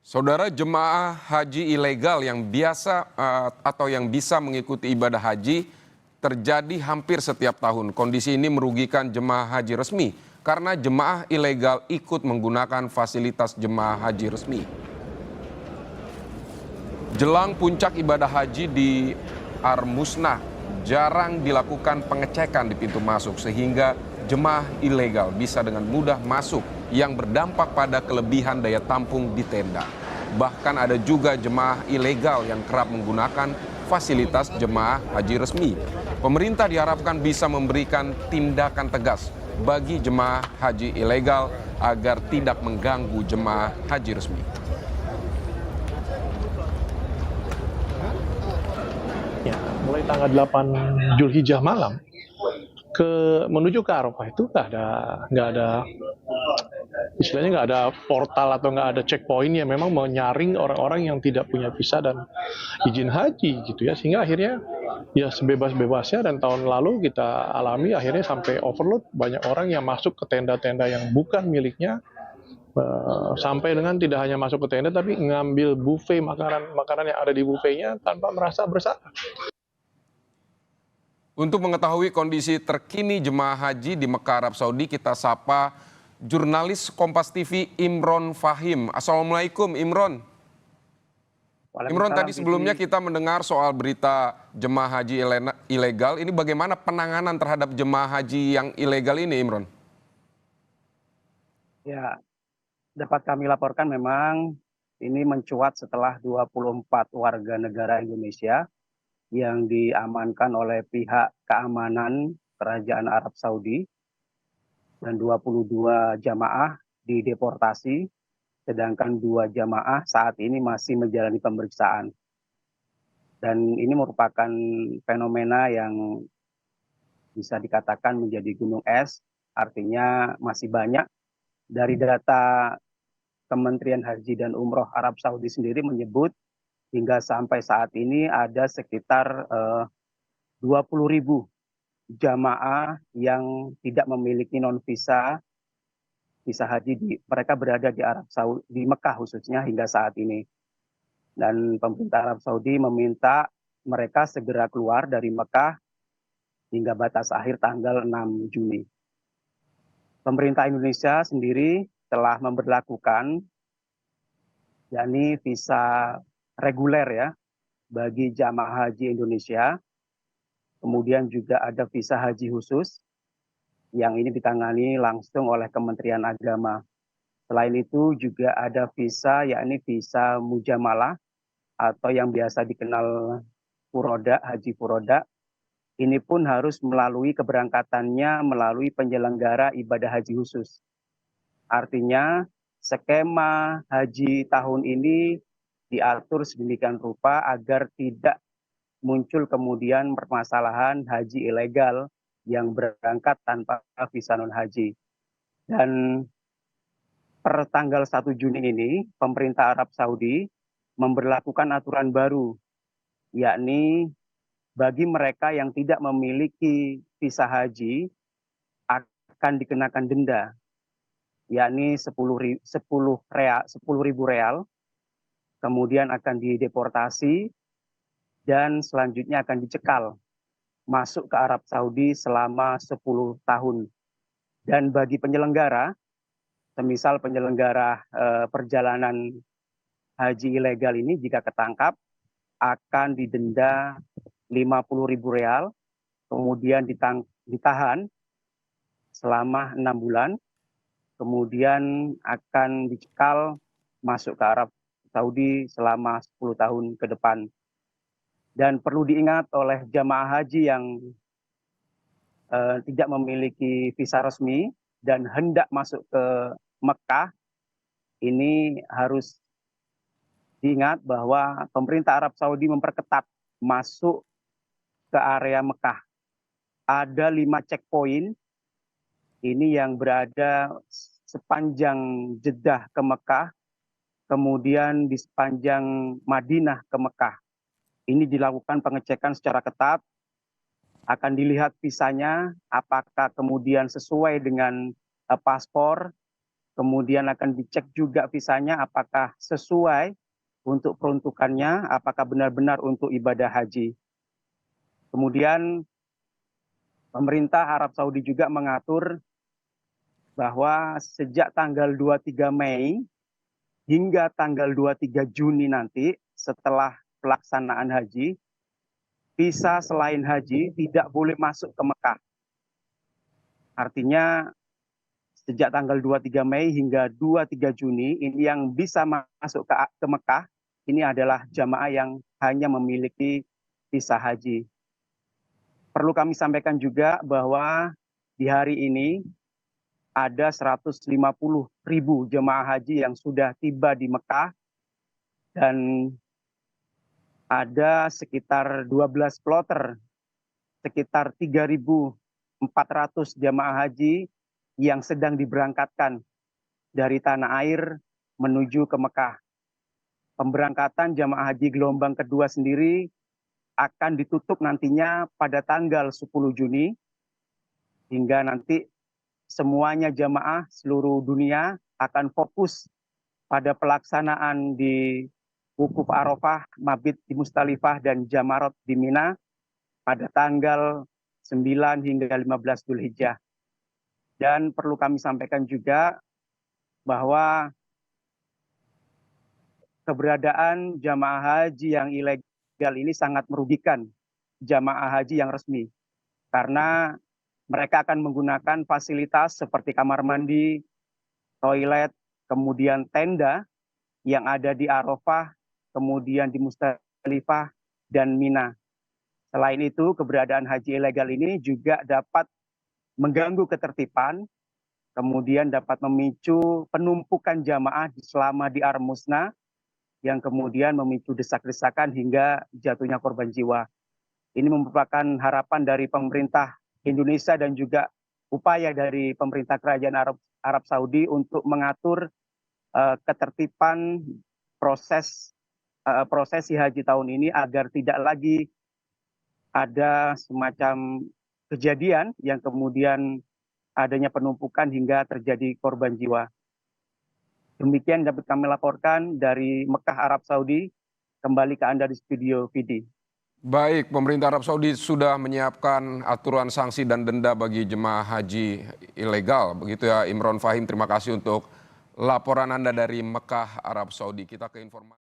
Saudara, jemaah haji ilegal yang biasa atau yang bisa mengikuti ibadah haji terjadi hampir setiap tahun. Kondisi ini merugikan jemaah haji resmi karena jemaah ilegal ikut menggunakan fasilitas jemaah haji resmi. Jelang puncak ibadah haji di Armusna, jarang dilakukan pengecekan di pintu masuk sehingga jemaah ilegal bisa dengan mudah masuk yang berdampak pada kelebihan daya tampung di tenda. Bahkan ada juga jemaah ilegal yang kerap menggunakan fasilitas jemaah haji resmi. Pemerintah diharapkan bisa memberikan tindakan tegas bagi jemaah haji ilegal agar tidak mengganggu jemaah haji resmi. Ya, mulai tanggal 8 Zulhijjah malam menuju ke Arafah itu nggak ada istilahnya nggak ada portal atau nggak ada checkpoint yang memang menyaring orang-orang yang tidak punya visa dan izin haji gitu ya, sehingga akhirnya ya sebebas-bebasnya, dan tahun lalu kita alami akhirnya sampai overload, banyak orang yang masuk ke tenda-tenda yang bukan miliknya, sampai dengan tidak hanya masuk ke tenda tapi ngambil buffet makanan yang ada di buffetnya tanpa merasa bersalah. Untuk mengetahui kondisi terkini jemaah haji di Mekah, Arab Saudi, kita sapa jurnalis Kompas TV Imron Fahim. Assalamualaikum Imron. Imron, tadi sebelumnya kita mendengar soal berita jemaah haji ilegal. Ini bagaimana penanganan terhadap jemaah haji yang ilegal ini, Imron? Ya, dapat kami laporkan memang ini mencuat setelah 24 warga negara Indonesia yang diamankan oleh pihak keamanan Kerajaan Arab Saudi dan 22 jamaah dideportasi, sedangkan 2 jamaah saat ini masih menjalani pemeriksaan. Dan ini merupakan fenomena yang bisa dikatakan menjadi gunung es, artinya masih banyak. Dari data Kementerian Haji dan Umroh Arab Saudi sendiri menyebut hingga sampai saat ini ada sekitar 20.000 jamaah yang tidak memiliki non-visa haji, mereka berada di Arab Saudi, di Mekah khususnya hingga saat ini. Dan pemerintah Arab Saudi meminta mereka segera keluar dari Mekah hingga batas akhir tanggal 6 Juni. Pemerintah Indonesia sendiri telah memberlakukan yakni visa reguler ya bagi jamaah haji Indonesia. Kemudian juga ada visa haji khusus yang ini ditangani langsung oleh Kementerian Agama. Selain itu juga ada visa yakni visa mujamalah atau yang biasa dikenal furoda, haji furoda. Ini pun harus melalui keberangkatannya melalui penyelenggara ibadah haji khusus. Artinya skema haji tahun ini diatur sedemikian rupa agar tidak muncul kemudian permasalahan haji ilegal yang berangkat tanpa visa non haji. Dan per tanggal 1 Juni ini pemerintah Arab Saudi memberlakukan aturan baru, yakni bagi mereka yang tidak memiliki visa haji akan dikenakan denda, yakni 10.000 real, kemudian akan dideportasi dan selanjutnya akan dicekal masuk ke Arab Saudi selama 10 tahun. Dan bagi penyelenggara, semisal penyelenggara perjalanan haji ilegal ini jika ketangkap akan didenda 50.000 real, kemudian ditahan selama 6 bulan, kemudian akan dicekal masuk ke Arab Saudi selama 10 tahun ke depan. Dan perlu diingat oleh jamaah haji yang tidak memiliki visa resmi dan hendak masuk ke Mekah, ini harus diingat bahwa pemerintah Arab Saudi memperketat masuk ke area Mekah. Ada 5 checkpoint ini yang berada sepanjang Jeddah ke Mekah, kemudian di sepanjang Madinah ke Mekah. Ini dilakukan pengecekan secara ketat, akan dilihat visanya apakah kemudian sesuai dengan paspor, kemudian akan dicek juga visanya apakah sesuai untuk peruntukannya, apakah benar-benar untuk ibadah haji. Kemudian pemerintah Arab Saudi juga mengatur bahwa sejak tanggal 23 Mei hingga tanggal 23 Juni nanti setelah pelaksanaan haji, visa selain haji tidak boleh masuk ke Mekah. Artinya sejak tanggal 23 Mei hingga 23 Juni ini yang bisa masuk ke Mekah ini adalah jamaah yang hanya memiliki visa haji. Perlu kami sampaikan juga bahwa di hari ini ada 150.000 jemaah haji yang sudah tiba di Mekah dan ada sekitar 12 kloter, sekitar 3.400 jemaah haji yang sedang diberangkatkan dari tanah air menuju ke Mekah. Pemberangkatan jamaah haji gelombang kedua sendiri akan ditutup nantinya pada tanggal 10 Juni hingga nanti semuanya jamaah seluruh dunia akan fokus pada pelaksanaan di Wukuf Arafah, Mabit di Musdalifah dan Jamarot di Mina pada tanggal 9 hingga 15 Dzulhijjah. Dan perlu kami sampaikan juga bahwa keberadaan jamaah haji yang ilegal ini sangat merugikan jamaah haji yang resmi. Karena mereka akan menggunakan fasilitas seperti kamar mandi, toilet, kemudian tenda yang ada di Arafah, kemudian di Musdalifah dan Mina. Selain itu, keberadaan haji ilegal ini juga dapat mengganggu ketertiban, kemudian dapat memicu penumpukan jamaah selama di Armusna, yang kemudian memicu desak-desakan hingga jatuhnya korban jiwa. Ini merupakan harapan dari pemerintah Indonesia dan juga upaya dari pemerintah Kerajaan Arab Saudi untuk mengatur ketertiban prosesi haji tahun ini agar tidak lagi ada semacam kejadian yang kemudian adanya penumpukan hingga terjadi korban jiwa. Demikian dapat kami laporkan dari Mekah, Arab Saudi. Kembali ke Anda di studio, Vidi. Baik, pemerintah Arab Saudi sudah menyiapkan aturan sanksi dan denda bagi jemaah haji ilegal. Begitu ya, Imron Fahim, terima kasih untuk laporan Anda dari Mekah, Arab Saudi. Kita ke informasi.